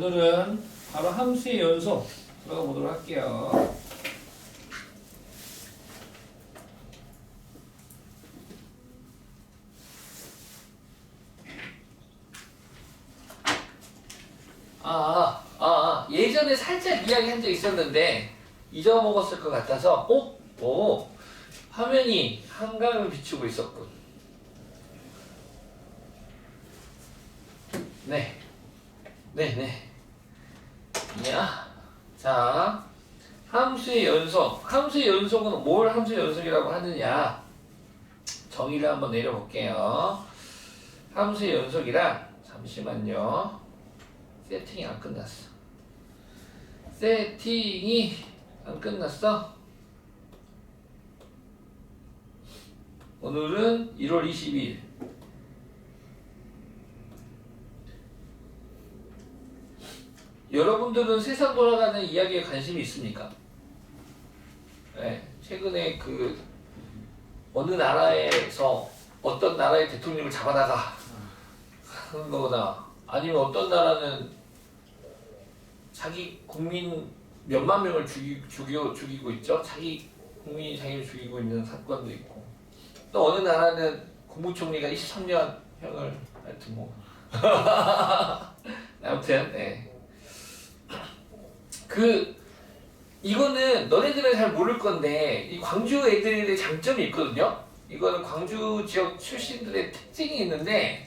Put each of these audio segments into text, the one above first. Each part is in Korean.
오늘은 바로 함수의 연속 들어가 보도록 할게요. 예전에 살짝 이야기한 적 있었는데 잊어먹었을 것 같아서 화면이 한강을 비추고 있었군. 네. 자, 함수의 연속. 함수의 연속은 뭘 함수의 연속이라고 하느냐? 정의를 한번 내려볼게요. 함수의 연속이란, 잠시만요. 세팅이 안 끝났어. 세팅이 안 끝났어? 오늘은 1월 22일. 여러분들은 세상 돌아가는 이야기에 관심이 있습니까? 네, 최근에 어느 나라에서 어떤 나라의 대통령을 잡아다가 하는 거거나 아니면 어떤 나라는 자기 국민 몇만 명을 죽이고 있죠. 자기 국민이 자기를 죽이고 있는 사건도 있고, 또 어느 나라는 국무총리가 23년형을 하여튼 뭐 아무튼 네. 이거는 너네들은 잘 모를 건데 이 광주 애들의 장점이 있거든요. 이거는 광주 지역 출신들의 특징이 있는데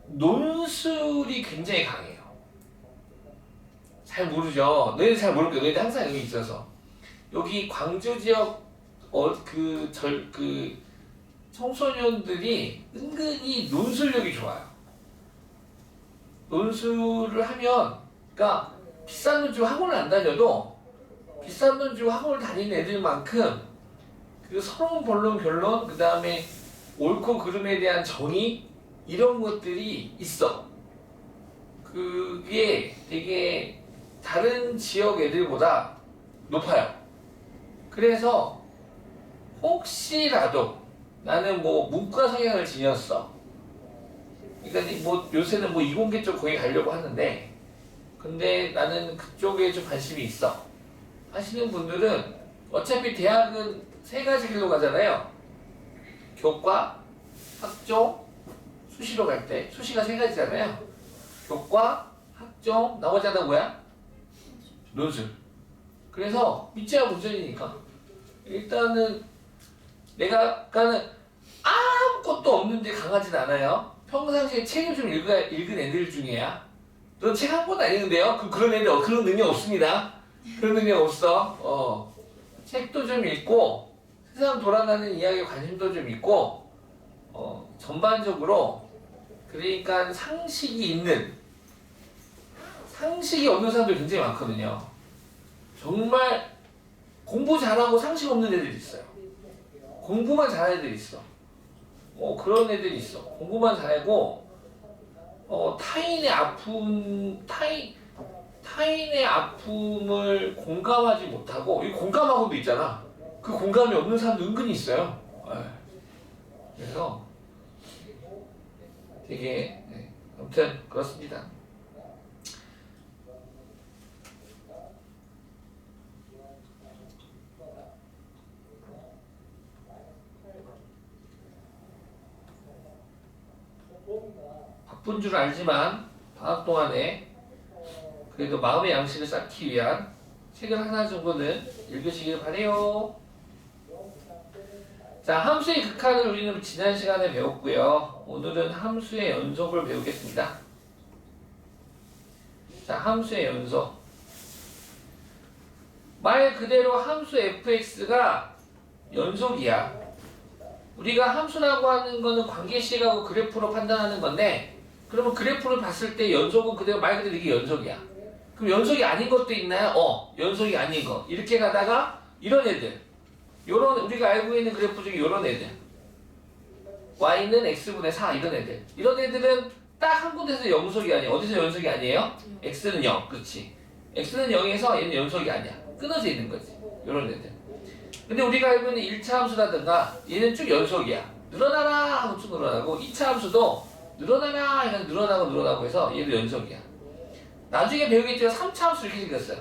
논술이 굉장히 강해요. 잘 모르죠. 너희들 잘 모를 거예요. 너희들 항상 여기 있어서 여기 광주 지역 청소년들이 은근히 논술력이 좋아요. 논술을 하면, 그러니까 비싼 돈 주고 학원을 안 다녀도 비싼 돈 주고 학원을 다니는 애들만큼 서론, 본론, 결론, 그 다음에 옳고 그름에 대한 정의, 이런 것들이 있어. 그게 되게 다른 지역 애들보다 높아요. 그래서 혹시라도 나는 문과 성향을 지녔어. 그러니까 요새는 이공계 쪽 거기 가려고 하는데, 근데 나는 그쪽에 좀 관심이 있어 하시는 분들은 어차피 대학은 세 가지 길로 가잖아요. 교과, 학종, 수시로 갈 때 수시가 세 가지잖아요. 교과, 학종, 나머지 하나 뭐야? 논술. 그래서 믿지야 본전이니까 일단은 내가 아무것도 없는데 강하진 않아요. 평상시에 책을 좀 읽은 애들 중에야. 넌 책 한 권도 안 읽는데요? 그런 애들 그런 능력 없습니다. 그런 능력 없어. 책도 좀 읽고 세상 돌아가는 이야기에 관심도 좀 있고 전반적으로 그러니까 상식이 없는 사람들이 굉장히 많거든요. 정말 공부 잘하고 상식 없는 애들이 있어요. 공부만 잘하는 애들이 있어. 그런 애들이 있어. 공부만 잘하고 타인의 아픔을 공감하지 못하고, 이 공감하고도 있잖아. 그 공감이 없는 사람도 은근히 있어요. 그래서 되게 아무튼 그렇습니다. 바쁜 줄 알지만 방학 동안에 그래도 마음의 양식을 쌓기 위한 책을 하나 정도는 읽으시길 바래요. 자, 함수의 극한을 우리는 지난 시간에 배웠고요. 오늘은 함수의 연속을 배우겠습니다. 자, 함수의 연속. 말 그대로 함수 fx가 연속이야. 우리가 함수라고 하는 거는 관계식하고 그래프로 판단하는 건데, 그러면 그래프를 봤을 때 연속은 그대로 말 그대로 이게 연속이야. 그럼 연속이 아닌 것도 있나요? 연속이 아닌 거. 이렇게 가다가 이런 애들, 우리가 알고 있는 그래프 중에 이런 애들, y는 x분의 4 이런 애들은 딱 한 군데서 연속이 아니에요. 어디서 연속이 아니에요? x는 0, 그렇지. x는 0에서 얘는 연속이 아니야. 끊어져 있는 거지. 이런 애들. 근데 우리가 알고 있는 1차 함수라든가 얘는 쭉 연속이야. 늘어나라 하고 쭉 늘어나고, 2차 함수도 늘어나라 이거 늘어나고 해서 얘도 연속이야. 나중에 배우겠지만 3차 함수 이렇게 생겼어요.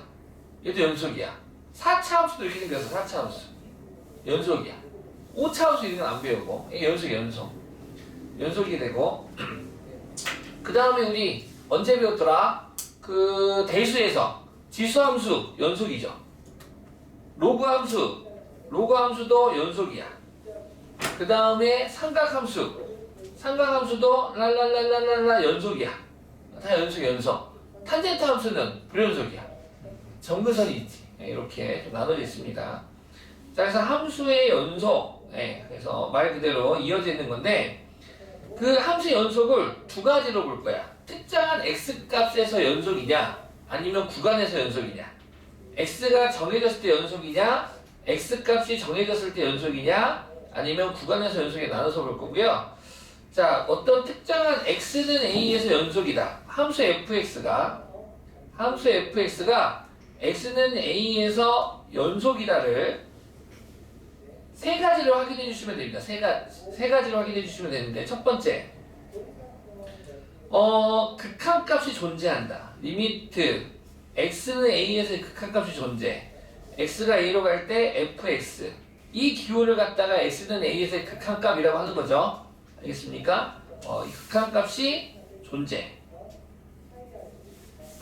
얘도 연속이야. 4차 함수도 이렇게 생겼어. 4차 함수 연속이야. 5차 함수 이런 건 안 배우고 이게 연속이 되고 그 다음에 우리 언제 배웠더라? 그 대수에서 지수함수 연속이죠. 로그함수도 연속이야. 그 다음에 삼각함수도 랄랄랄랄랄라 연속이야. 다 연속. 탄젠트 함수는 불연속이야. 정근선이 있지. 이렇게 좀 나눠져 있습니다. 자, 그래서 함수의 연속. 그래서 말 그대로 이어져 있는 건데 그 함수의 연속을 두 가지로 볼 거야. 특정한 x 값에서 연속이냐 아니면 구간에서 연속이냐. x가 정해졌을 때 연속이냐 x 값이 정해졌을 때 연속이냐 아니면 구간에서 연속에 나눠서 볼 거고요. 자, 어떤 특정한 x는 a에서 연속이다. 함수 fx가 x는 a에서 연속이다를 세 가지로 확인해 주시면 됩니다. 세 가지로 확인해 주시면 되는데 첫 번째 극한값이 존재한다. 리미트 x는 a에서 극한값이 존재. x가 a로 갈 때 fx 이 기호를 갖다가 x는 a에서의 극한값이라고 하는 거죠. 알겠습니까? 이 극한값이 존재.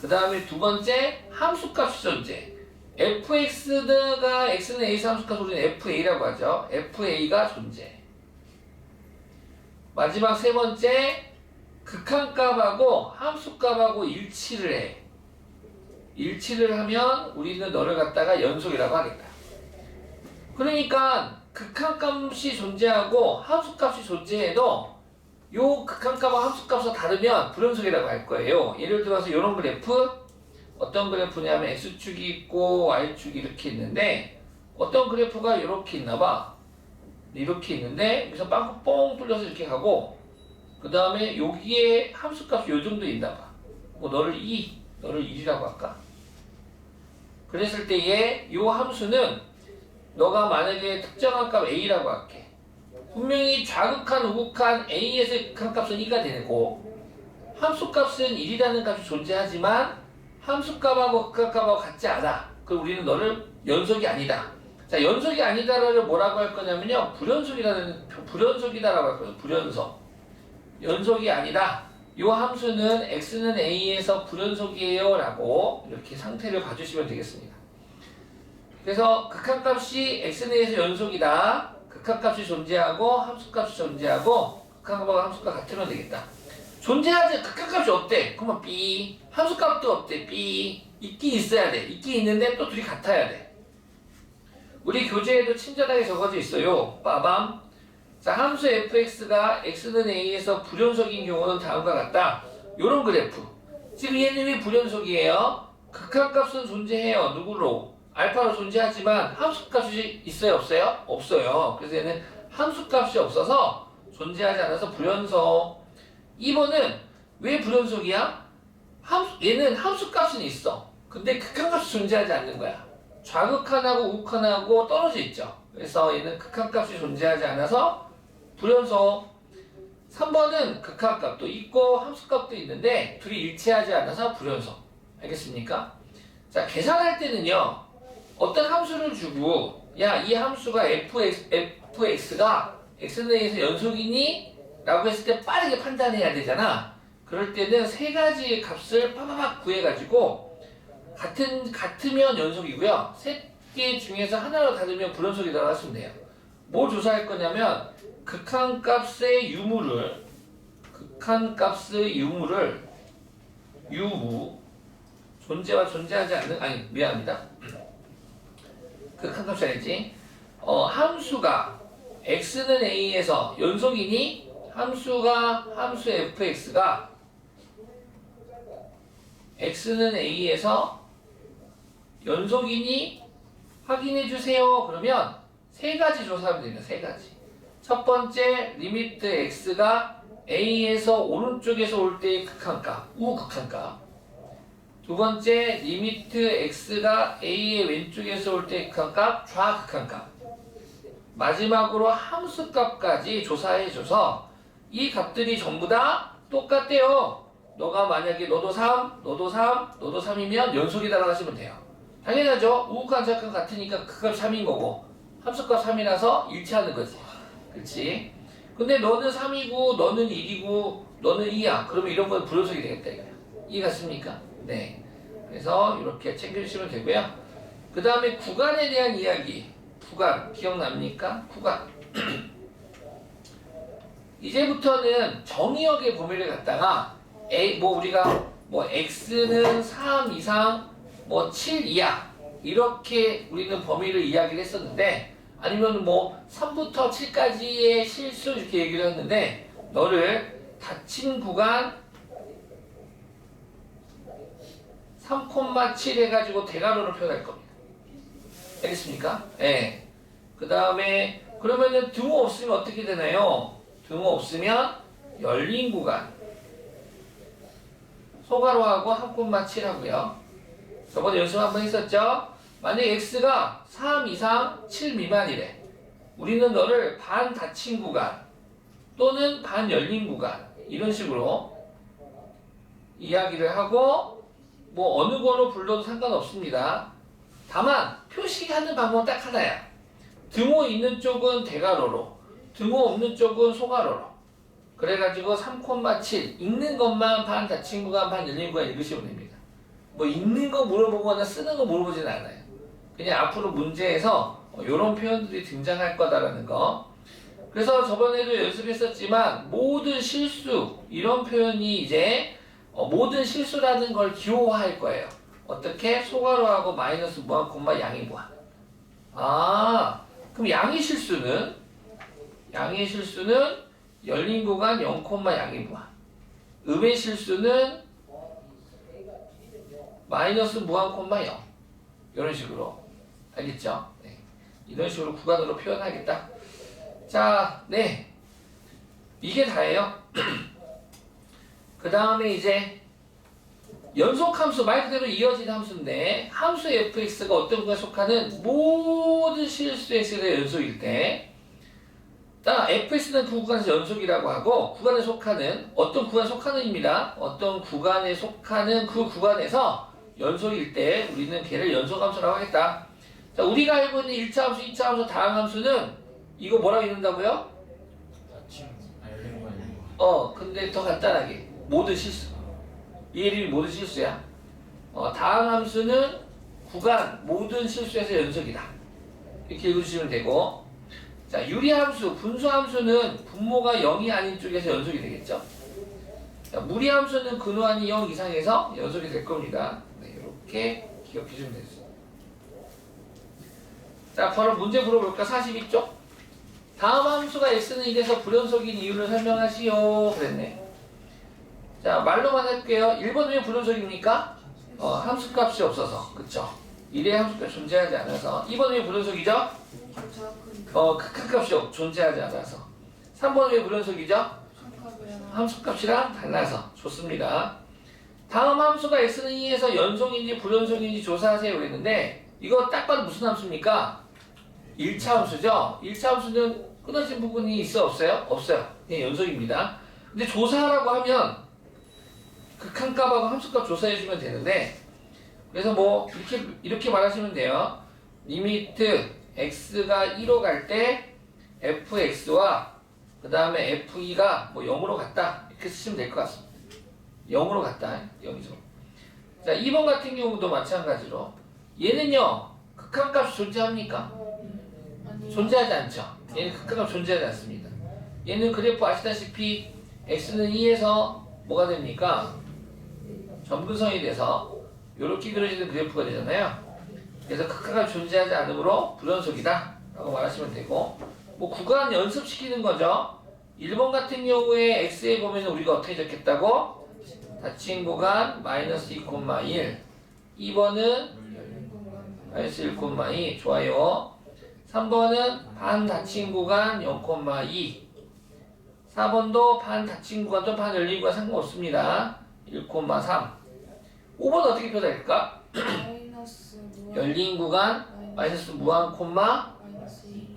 그 다음에 두 번째 함수값이 존재. fx가 x는 a에서 함수값 우리는 fa라고 하죠. fa가 존재. 마지막 세 번째 극한값하고 함수값하고 일치를 해. 일치를 하면 우리는 너를 갖다가 연속이라고 하겠다. 그러니까 극한값이 존재하고 함수값이 존재해도 요 극한값과 함수값과 다르면 불연속이라고 할 거예요. 예를 들어서 이런 그래프 어떤 그래프냐면 x축이 있고 y축이 이렇게 있는데 어떤 그래프가 이렇게 있나봐. 이렇게 있는데 여기서 빵꾸 뻥 뚫려서 이렇게 가고 그 다음에 여기에 함수값이 요 정도 있나봐. 뭐 너를 1이라고 할까? 그랬을 때에 요 함수는 너가 만약에 특정한 값 a라고 할게. 분명히 좌극한 우극한 a에서의 극한값은 2가 되고 함수값은 1이라는 값이 존재하지만 함수값하고 극한값하고 같지 않아. 그럼 우리는 너를 연속이 아니다. 자, 연속이 아니다를 뭐라고 할 거냐면요. 불연속이다라고 할 거예요. 불연속. 연속이 아니다. 요 함수는 x는 a에서 불연속이에요 라고 이렇게 상태를 봐주시면 되겠습니다. 그래서 극한값이 x는 a에서 연속이다. 극한값이 존재하고 함수값이 존재하고 극한값하고 함수값 같으면 되겠다. 존재하지 극한값이 없대. 그러면 B. 함수값도 없대. B. 있긴 있어야 돼. 있긴 있는데 또 둘이 같아야 돼. 우리 교재에도 친절하게 적어져 있어요. 빠밤. 자, 함수 fx가 x는 a에서 불연속인 경우는 다음과 같다. 요런 그래프. 지금 얘는 왜 불연속이에요? 극한값은 존재해요. 누구로? 알파로 존재하지만 함수값이 있어요? 없어요? 없어요. 그래서 얘는 함수값이 없어서 존재하지 않아서 불연속. 2번은 왜 불연속이야? 얘는 함수값은 있어. 근데 극한값이 존재하지 않는 거야. 좌극한하고 우극한하고 떨어져 있죠. 그래서 얘는 극한값이 존재하지 않아서 불연속. 3번은 극한값도 있고 함수값도 있는데 둘이 일치하지 않아서 불연속. 알겠습니까? 자, 계산할 때는요. 어떤 함수를 주고 야, 이 함수가 fx가 x는 a에서 연속이니? 라고 했을 때 빠르게 판단해야 되잖아. 그럴 때는 세 가지 값을 빠바박 구해가지고 같으면 연속이고요. 세 개 중에서 하나로 다르면 불연속이라고 하시면 돼요. 뭘 조사할 거냐면 극한값의 유무를 유무 존재와 존재하지 않는 아니 미안합니다. 극한값이 아니지. 함수가 x는 a에서 연속이니 함수 fx가 x는 a에서 연속이니 확인해 주세요. 그러면 세 가지 조사하면 됩니다. 세 가지. 첫 번째, 리미트 x가 a에서 오른쪽에서 올 때의 극한값, 우극한값. 두 번째, 리미트 x가 a의 왼쪽에서 올 때의 극한값, 좌극한값. 마지막으로 함수값까지 조사해줘서 이 값들이 전부 다 똑같대요. 너가 만약에 너도 3, 너도 3, 너도 3이면 연속이다라고 하시면 돼요. 당연하죠. 우극한 작값 같으니까 그 값 3인 거고 함수값 3이라서 일치하는 거지. 그렇지? 근데 너는 3이고 너는 1이고 너는 2야. 그러면 이런 건 불연속이 되겠다 이거야. 이해갔습니까? 네. 그래서 이렇게 챙겨주시면 되고요. 그 다음에 구간에 대한 이야기. 구간 기억납니까? 구간. 이제부터는 정의역의 범위를 갖다가 우리가 x는 3 이상 7 이하 이렇게 우리는 범위를 이야기를 했었는데, 아니면 3부터 7까지의 실수 이렇게 얘기를 했는데, 너를 닫힌 구간 3,7 해가지고 대괄호로 표현할 겁니다. 알겠습니까? 네. 그 다음에 그러면은 등호 없으면 어떻게 되나요? 등호 없으면 열린 구간 소괄호하고 1,7 하고요. 저번에 연습 한번 했었죠? 만약 x가 3 이상 7 미만이래. 우리는 너를 반 닫힌 구간 또는 반 열린 구간 이런 식으로 이야기를 하고 어느 거로 불러도 상관없습니다. 다만 표시하는 방법은 딱 하나야. 등호 있는 쪽은 대괄호로, 등호 없는 쪽은 소괄호로. 그래가지고 3,7 읽는 것만 반 닫힌 구간 반 열린 구간 읽으시면 됩니다. 읽는 거 물어보거나 쓰는 거 물어보진 않아요. 그냥 앞으로 문제에서 이런 표현들이 등장할 거다라는 거. 그래서 저번에도 연습했었지만 모든 실수 이런 표현이 이제 모든 실수라는 걸 기호화할 거예요. 어떻게? 소괄호하고 마이너스 무한 콤마 양의 무한. 그럼 양의 실수는 열린 구간 0 양의 무한. 음의 실수는 마이너스 무한 콤마 0. 이런 식으로. 알겠죠? 네. 이런 식으로 구간으로 표현하겠다. 자, 네. 이게 다예요. 그 다음에 이제 연속함수, 말 그대로 이어진 함수인데, 함수 fx가 어떤 구간에 속하는 모든 실수 x의 연속일 때, fx는 그 구간에서 연속이라고 하고, 구간에 속하는, 어떤 구간에 속하는입니다. 어떤 구간에 속하는 그 구간에서 연속일 때, 우리는 걔를 연속함수라고 하겠다. 자, 우리가 알고 있는 1차 함수, 2차 함수, 다항함수는, 이거 뭐라고 읽는다고요? 근데 더 간단하게. 모든 실수. 이 이름이 모든 실수야. 다항함수는 구간 모든 실수에서 연속이다. 이렇게 읽으시면 되고, 자, 유리함수, 분수함수는 분모가 0이 아닌 쪽에서 연속이 되겠죠. 자, 무리함수는 근호한이 0 이상에서 연속이 될 겁니다. 네, 이렇게 기억해 주면 되겠습니다. 자, 바로 문제 물어볼까? 42쪽. 다음 함수가 x는 1에서 불연속인 이유를 설명하시오. 그랬네. 자, 말로만 할게요. 1번은 왜 불연속입니까? 함수값이 없어서. 그쵸? 1의 함수값이 존재하지 않아서. 2번은 왜 불연속이죠? 극한값이 존재하지 않아서. 3번은 왜 불연속이죠? 함수값이랑 달라서. 좋습니다. 다음 함수가 x는 2에서 연속인지 불연속인지 조사하세요. 그랬는데, 이거 딱 봐도 무슨 함수입니까? 1차 함수죠? 1차 함수는 끊어진 부분이 있어? 없어요? 없어요. 그냥 연속입니다. 근데 조사하라고 하면 극한값하고 함수값 조사해주면 되는데, 그래서 이렇게 말하시면 돼요. 리미트 x가 1로 갈 때 fx와 그 다음에 f2가 0으로 갔다. 이렇게 쓰시면 될 것 같습니다. 0으로 갔다. 0이죠. 자, 2번 같은 경우도 마찬가지로 얘는요, 극한값이 존재합니까? 존재하지 않죠. 얘는 극한값 존재하지 않습니다. 얘는 그래프 아시다시피 x는 2에서 뭐가 됩니까? 점근성이 돼서 이렇게 그려지는 그래프가 되잖아요. 그래서 극한값 존재하지 않으므로 불연속이다 라고 말하시면 되고, 구간 연습시키는 거죠. 1번 같은 경우에 x에 보면 우리가 어떻게 적겠다고? 닫힌 구간 마이너스 2,1. 2번은 마이너스 1,2. 좋아요. 3번은 반 닫힌 구간 0,2. 4번도 반 닫힌 구간도 반 열린 구간 상관없습니다. 1,3. 5번 어떻게 표현할까? 열린 구간 마이너스 무한 콤마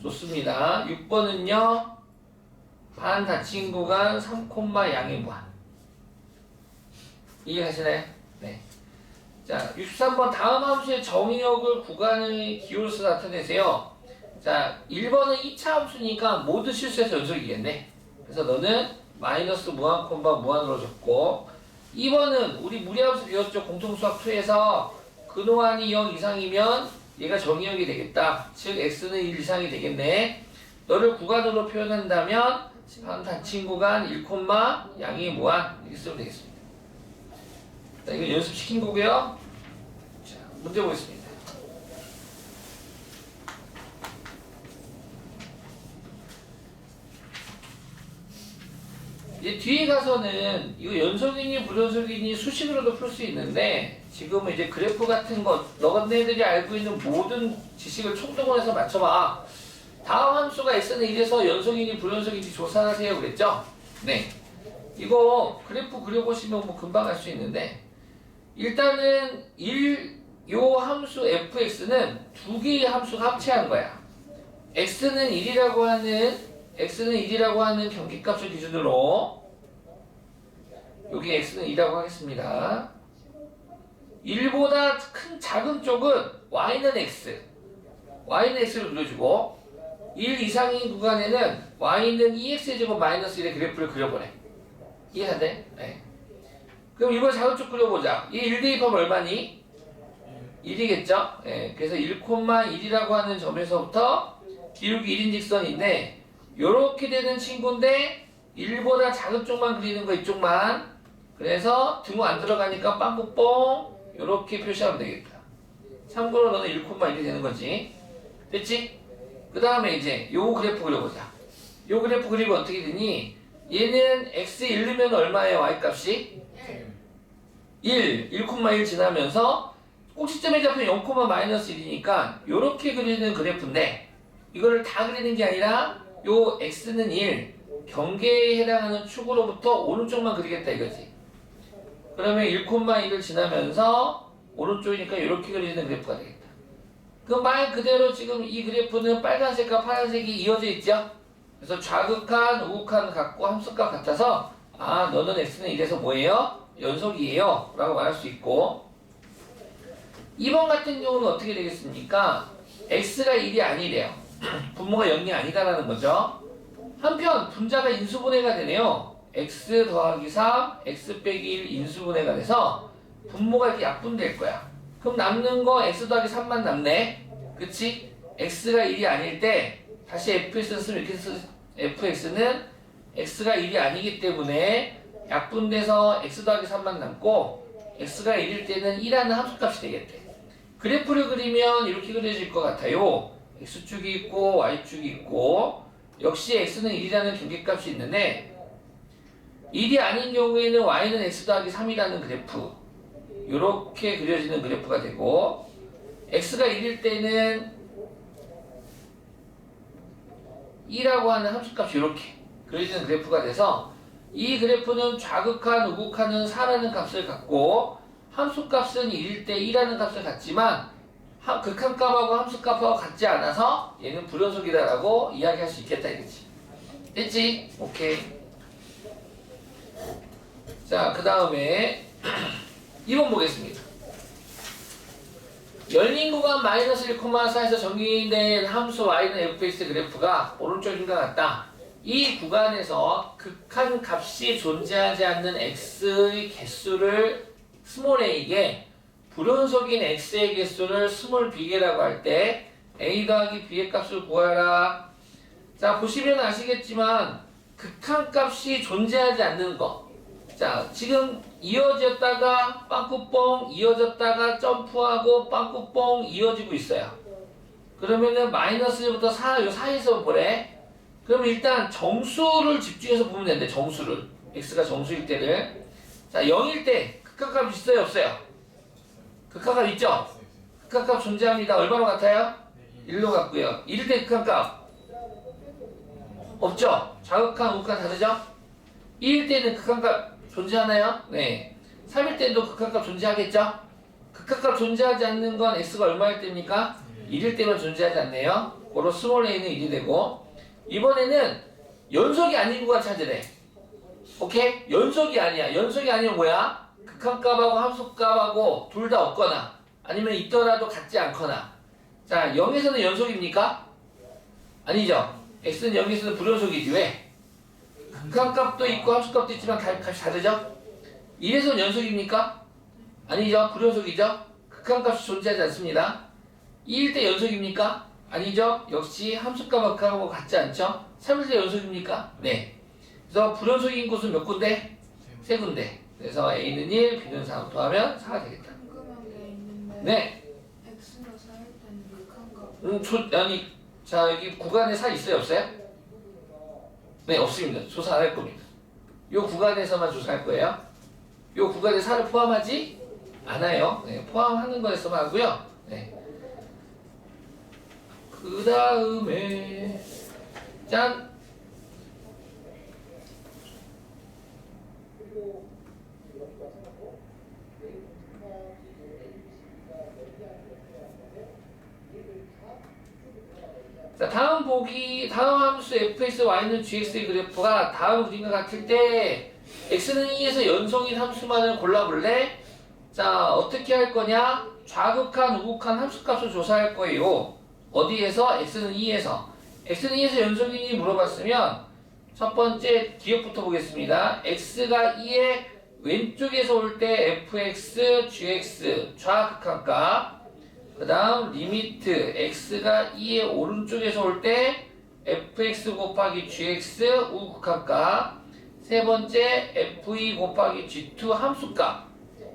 좋습니다. 6번은요 반 닫힌 구간 3, 양의 무한. 이해하시나요? 네. 자, 63번 다음 함수의 정의역을 구간의 기호로서 나타내세요. 자, 1번은 2차 함수니까 모두 실수해서 연속이겠네. 그래서 너는 마이너스 무한 콤마 무한으로 적고 2번은 우리 무리함수 배웠죠. 공통수학 2에서 근호한이 0 이상이면 얘가 정의역이 되겠다. 즉 x는 1 이상이 되겠네. 너를 구간으로 표현한다면 닫힌 구간 1, 양의 무한 이렇게 쓰면 되겠습니다. 자, 이거 연습시킨 거고요. 자, 문제 보겠습니다. 이제 뒤에 가서는 이거 연속이니 불연속이니 수식으로도 풀 수 있는데 지금은 이제 그래프 같은 거 너네들이 알고 있는 모든 지식을 총동원해서 맞춰봐. 다음 함수가 x는 1에서 연속이니 불연속인지 조사하세요 그랬죠? 네. 이거 그래프 그려보시면 뭐 금방 알 수 있는데 일단은 요 함수 fx는 두 개의 함수가 합체한 거야. x는 1이라고 하는 경계값을 기준으로 여기 x는 2라고 하겠습니다. 1보다 큰 작은 쪽은 y는 x를 그려주고 1 이상인 구간에는 y는 2x제곱 마이너스 1의 그래프를 그려보래. 이해하네? 네. 그럼 이번 작은 쪽 그려보자. 이 1 대입하면 얼마니? 1이겠죠? 네. 그래서 1,1이라고 하는 점에서부터 기울기 1인 직선인데 요렇게 되는 친구인데 1보다 작은 쪽만 그리는 거 이쪽만. 그래서 등호 안 들어가니까 빵꾸뽕 요렇게 표시하면 되겠다. 참고로 너는 1,1이 되는 거지. 됐지? 그 다음에 이제 요 그래프 그려보자. 요 그래프 그리면 어떻게 되니? 얘는 x 1이면 얼마예요? y값이? 1 지나면서 꼭지점에 잡힌 0,-1이니까 요렇게 그리는 그래프인데 이거를 다 그리는 게 아니라 요 x는 1 경계에 해당하는 축으로부터 오른쪽만 그리겠다 이거지. 그러면 1,1을 지나면서 오른쪽이니까 이렇게 그리는 그래프가 되겠다. 그 말 그대로 지금 이 그래프는 빨간색과 파란색이 이어져 있죠? 그래서 좌극한, 우극한 같고 함수값 같아서 아 너는 x는 1에서 뭐예요? 연속이에요 라고 말할 수 있고 2번 같은 경우는 어떻게 되겠습니까? x가 1이 아니래요. 분모가 0이 아니다라는 거죠. 한편 분자가 인수분해가 되네요. x 더하기 3, x 빼기 1 인수분해가 돼서 분모가 이렇게 약분될 거야. 그럼 남는 거 x 더하기 3만 남네. 그치? x가 1이 아닐 때 다시 fx를 쓰면 이렇게 fx는 x가 1이 아니기 때문에 약분돼서 x 더하기 3만 남고 x가 1일 때는 1하는 함수값이 되겠대. 그래프를 그리면 이렇게 그려질 것 같아요. x축이 있고 y축이 있고 역시 x는 1이라는 경계값이 있는데 1이 아닌 경우에는 y는 x 더하기 3이라는 그래프 이렇게 그려지는 그래프가 되고 x가 1일 때는 2라고 하는 함수값이 이렇게 그려지는 그래프가 돼서 이 그래프는 좌극한, 우극한은 4라는 값을 갖고 함수값은 1일 때 2라는 값을 갖지만 극한값하고 함수값하고 같지 않아서 얘는 불연속이다라고 이야기할 수 있겠다 이거지. 됐지? 오케이. 자, 그 다음에 2번 보겠습니다. 열린 구간 마이너스 1,4에서 정의된 함수 y는 fx 그래프가 오른쪽인과 같다. 이 구간에서 극한 값이 존재하지 않는 x의 개수를 스몰 a에게 불연속인 x의 개수를 스몰 b라고 할 때 a 더하기 b의 값을 구하라. 자, 보시면 아시겠지만 극한 값이 존재하지 않는 거. 자, 지금 이어졌다가 빵꾸뽕 이어졌다가 점프하고 빵꾸뽕 이어지고 있어요. 그러면은 마이너스 1부터 4, 요 사이에서 보래. 그러면 일단 정수를 집중해서 보면 되는데 정수를 x가 정수일 때를 자 0일 때 극한값 있어요 없어요? 극한값 있죠? 극한값 존재합니다. 얼마로 같아요? 1로 같고요. 1일 때 극한값 없죠? 좌극한 우극한 다르죠? 2일 때는 극한값 존재하나요? 네. 3일 때도 극한값 존재하겠죠? 극한값 존재하지 않는 건 x가 얼마일 때입니까? 1일 때만 존재하지 않네요. 고로 스몰 a는 1이 되고 이번에는 연속이 아닌 구간 찾으래. 오케이? 연속이 아니야. 연속이 아니면 뭐야? 극한값하고 함수값하고 둘 다 없거나 아니면 있더라도 같지 않거나. 자, 0에서는 연속입니까? 아니죠. x는 0에서는 불연속이지. 왜? 극한값도 있고 함수값도 있지만 값이 다르죠? 1에서는 연속입니까? 아니죠. 불연속이죠. 극한값이 존재하지 않습니다. 2일 때 연속입니까? 아니죠. 역시 함수값과 극한값하고 같지 않죠. 3일 때 연속입니까? 네. 그래서 불연속인 곳은 몇 군데? 세 군데. 그래서 A는 1, B는 3 더하면 4가 되겠다. 궁금한 게 있는데 네. x가 4일 때는 극한값 아니, 자, 여기 구간에 4 있어요? 없어요? 네, 없습니다. 조사 안 할 겁니다. 요 구간에서만 조사할 거예요. 요 구간에 4를 포함하지 않아요. 네, 포함하는 거에서만 하고요. 네. 그 다음에 짠! 자, 다음 함수 fx, y는 gx의 그래프가 다음 그림과 같을 때 x는 2에서 연속인 함수만을 골라볼래? 자, 어떻게 할 거냐? 좌극한, 우극한 함수값을 조사할 거예요. 어디에서? x는 2에서. x는 2에서 연속인이 물어봤으면 첫 번째 기억부터 보겠습니다. x가 2의 왼쪽에서 올 때 fx, gx 좌극한값. 그 다음 리미트 x가 2의 오른쪽에서 올 때 fx 곱하기 gx 우극한값. 세 번째 f2 곱하기 g2 함수값.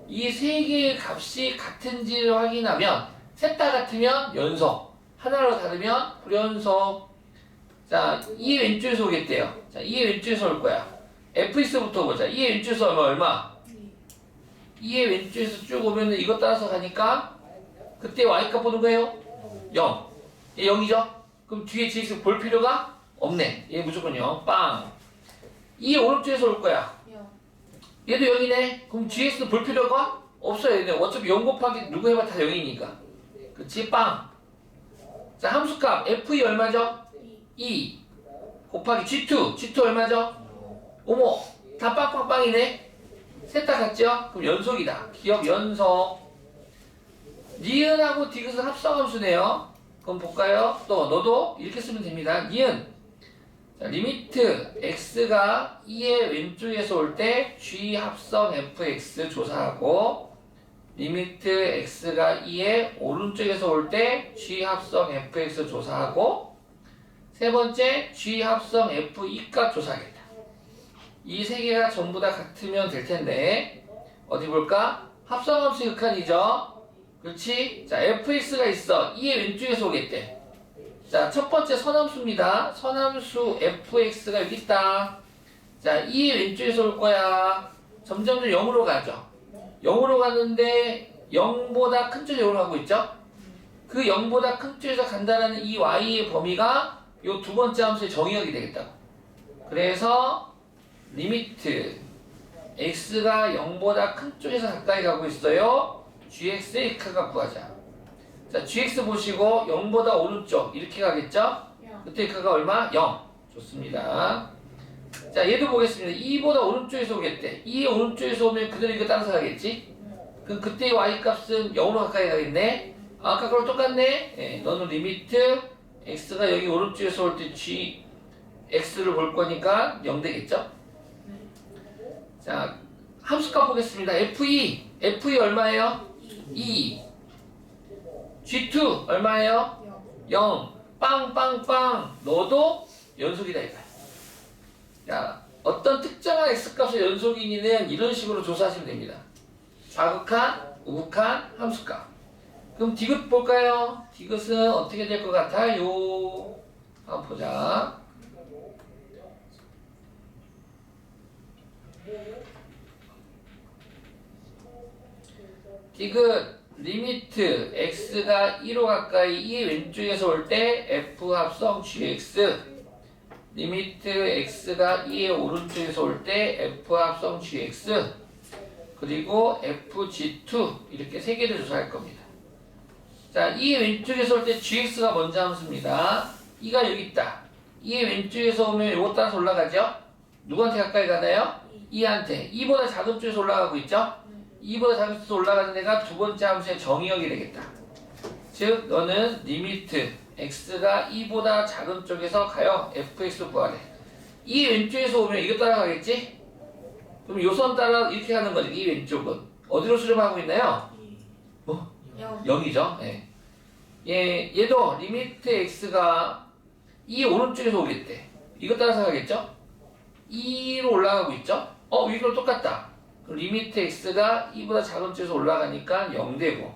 이 세 개의 값이 같은지를 확인하면 셋 다 같으면 연속, 하나로 다르면 불연속. 자, 2의 왼쪽에서 오겠대요. 자, 2의 왼쪽에서 올 거야. fx부터 보자. 2의 왼쪽에서 오면 얼마? 2의 왼쪽에서 쭉 오면 이것 따라서 가니까 그때 y값 보는 거예요? 0. 얘 0이죠? 그럼 뒤에 gx 볼 필요가 없네. 얘 무조건 0. 빵. 2의 오른쪽에서 올 거야. 얘도 0이네. 그럼 gx도 볼 필요가 없어요. 얘네 어차피 0 곱하기 누구 해봐 다 0이니까. 그치? 빵. 자, 함수값 f2 얼마죠? 2 곱하기 g2 얼마죠? 어머, 다 빵빵빵이네. 셋 다 같죠? 그럼 연속이다. 기억 연속. 니은하고 디귿은 합성함수네요. 그럼 볼까요? 또 너도 이렇게 쓰면 됩니다. 니은. 자, 리미트 x가 2의 왼쪽에서 올 때 g 합성 fx 조사하고 리미트 x가 2의 오른쪽에서 올 때 g 합성 fx 조사하고 세 번째 g 합성 f2 값 조사하겠다. 이 세 개가 전부 다 같으면 될 텐데 어디 볼까? 합성함수 극한이죠. 그렇지? 자, fx가 있어. 2의 왼쪽에서 오겠대. 자, 첫 번째 선함수입니다. 선함수 fx가 여기 있다. 자, 2의 왼쪽에서 올 거야. 점점 0으로 가죠. 0으로 가는데 0보다 큰 쪽에 올라가고 있죠? 그 0보다 큰 쪽에서 간다는 이 y의 범위가 요 두 번째 함수의 정의역이 되겠다고. 그래서 리미트 x가 0보다 큰 쪽에서 가까이 가고 있어요. gx의 극한값 구하자. 자, gx 보시고 0보다 오른쪽 이렇게 가겠죠? 그때 극한값 얼마? 0. 좋습니다. 자, 얘도 보겠습니다. 2보다 오른쪽에서 오겠대. 2의 오른쪽에서 오면 그대로 이거 따라서 가겠지? 그럼 그때 y값은 0으로 가까이 가겠네? 아까 거랑 똑같네? 네, 너는 리미트 x가 여기 오른쪽에서 올 때 g x를 볼 거니까 0 되겠죠? 자, 함수값 보겠습니다. f2 얼마예요? 2. g2 얼마예요? 0. 빵빵빵. 너도 연속이다 이거야. 자, 어떤 특정한 x값의 연속인이는 이런 식으로 조사하시면 됩니다. 좌극한, 우극한, 함수값. 그럼 디귿 볼까요? 디귿은 어떻게 될 것 같아요? 한번 보자. 디귿 리미트 x가 1호 가까이 2의 왼쪽에서 올 때 f 합성 gx 리미트 x가 2의 오른쪽에서 올 때 f 합성 gx 그리고 fg2 이렇게 세 개를 조사할 겁니다. 자, 2의 왼쪽에서 올 때 gx가 먼저 함수입니다. 2가 여기 있다. 2의 왼쪽에서 오면 요거 따라서 올라가죠? 누구한테 가까이 가나요? 2한테. 2보다 작은 쪽에서 올라가고 있죠? 2보다 작은 쪽에서 올라가는 애가 두 번째 함수의 정의역이 되겠다. 즉 너는 리미트 x가 2보다 작은 쪽에서 가요 fx 구하래. 이 왼쪽에서 오면 이거 따라가겠지? 그럼 요선 따라 이렇게 가는 거지. 이 왼쪽은 어디로 수렴하고 있나요? 뭐? 0이죠. 예. 얘도 리미트 x가 이 오른쪽에서 오겠대. 이거 따라서 가겠죠? 2로 올라가고 있죠? 위로 똑같다. 그럼 리미트 x가 2보다 작은 쪽에서 올라가니까 0 되고.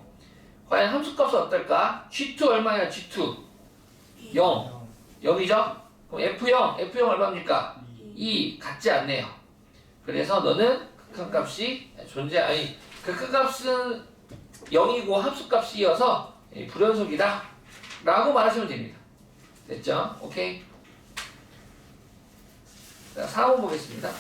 과연 함수값은 어떨까? g2 얼마야? g2 0 0이죠? 그럼 f0 얼마입니까? 2 같지 않네요. 그래서 너는 극한값이 극한값은 0이고 함수값이 이어서 불연속이다 라고 말하시면 됩니다. 됐죠? 오케이. 자, 4번 보겠습니다.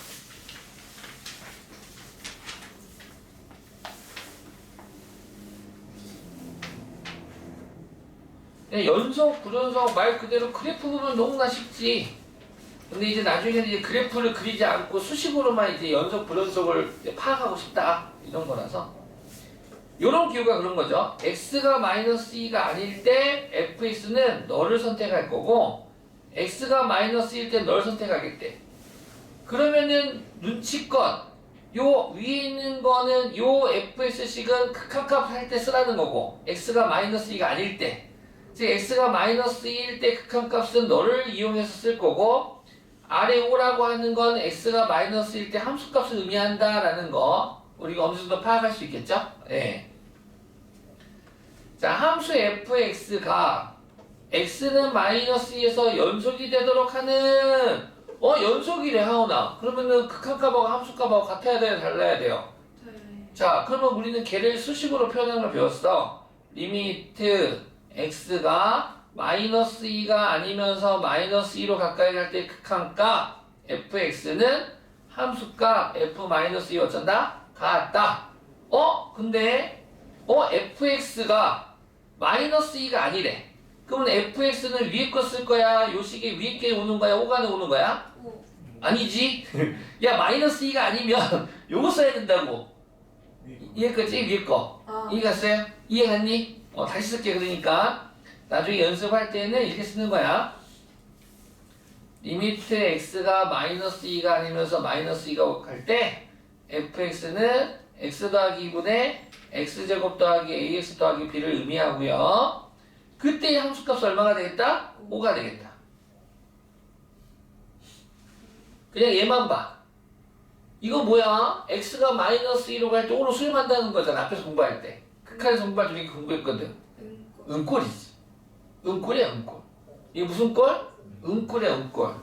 연속, 불연속 말 그대로 그래프 보면 너무나 쉽지. 근데 이제 나중에는 이제 그래프를 그리지 않고 수식으로만 이제 연속, 불연속을 이제 파악하고 싶다 이런 거라서 요런 기호가 그런 거죠. x가 마이너스 2가 아닐 때 fx는 너를 선택할 거고 x가 마이너스 1일 때 너를 선택하겠대. 그러면은 눈치껏 요 위에 있는 거는 요 fx식은 극한값 할 때 쓰라는 거고 x가 마이너스 2가 아닐 때, 즉 x가 마이너스 2일 때 극한값은 너를 이용해서 쓸 거고 아래 5라고 하는 건 x가 마이너스 1일 때 함수값을 의미한다 라는 거 우리가 어느 정도 파악할 수 있겠죠? 네. 자, 함수 fx가 x는 마이너스 2에서 연속이 되도록 하는 연속이래 하오나. 그러면은 극한값하고 함수값하고 같아야 돼요? 달라야 돼요? 자, 그러면 우리는 걔를 수식으로 표현하는 걸 배웠어. 리미트 x가 마이너스 2가 아니면서 마이너스 2로 가까이 갈 때 극한값 fx는 함수값 f-2 어쩐다? 같다. 근데 fx가 마이너스 2가 아니래. 그러면 fx는 위에 거 쓸 거야? 요 식에 위에 게 오는 거야? 오간에 오는 거야? 아니지. 야, 마이너스 2가 아니면 요거 써야 된다고. 이해했겠지? 위에 거. 이해갔어요? 이해갔니? 다시 쓸게. 그러니까 나중에 연습할 때는 이렇게 쓰는 거야. 리미트 x가 마이너스 2가 아니면서 마이너스 2가 갈 때 fx는 x 더하기 2분의 x제곱 더하기 ax 더하기 b를 의미하고요. 그때 함수값 얼마가 되겠다? 5가 되겠다. 그냥 얘만 봐. 이거 뭐야? x가 마이너스 2로 갈 때 5로 수렴한다는 거잖아. 앞에서 공부할 때. 극한에서 공부할 때 공부했거든. 은꼴이지. 은꼴이야, 은꼴. 이게 무슨 꼴? 은꼴이야, 은꼴.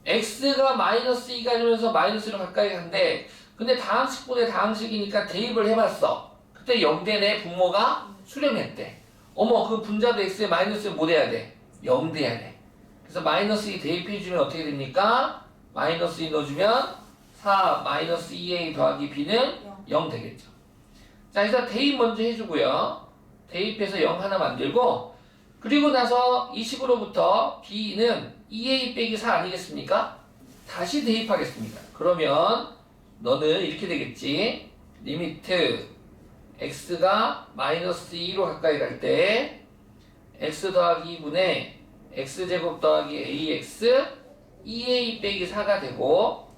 x가 마이너스 2가 아니면서 마이너스 1로 가까이 간대. 근데 다항식분의 다항식이니까 대입을 해봤어. 그때 0대내 분모가 수렴했대. 그 분자도 x에 마이너스에 뭐 돼야 돼? 0 돼야 돼. 그래서 마이너스 2 대입해주면 어떻게 됩니까? 마이너스 2 넣어주면 4 마이너스 2a 더하기 b는 0 되겠죠. 자, 그래서 대입 먼저 해주고요. 대입해서 0 하나 만들고, 그리고 나서 이 식으로부터 b는 2a 빼기 4 아니겠습니까? 다시 대입하겠습니다. 그러면 너는 이렇게 되겠지. 리미트 x가 마이너스 2로 가까이 갈 때 x 더하기 2분의 x제곱 더하기 ax 2a 빼기 4가 되고,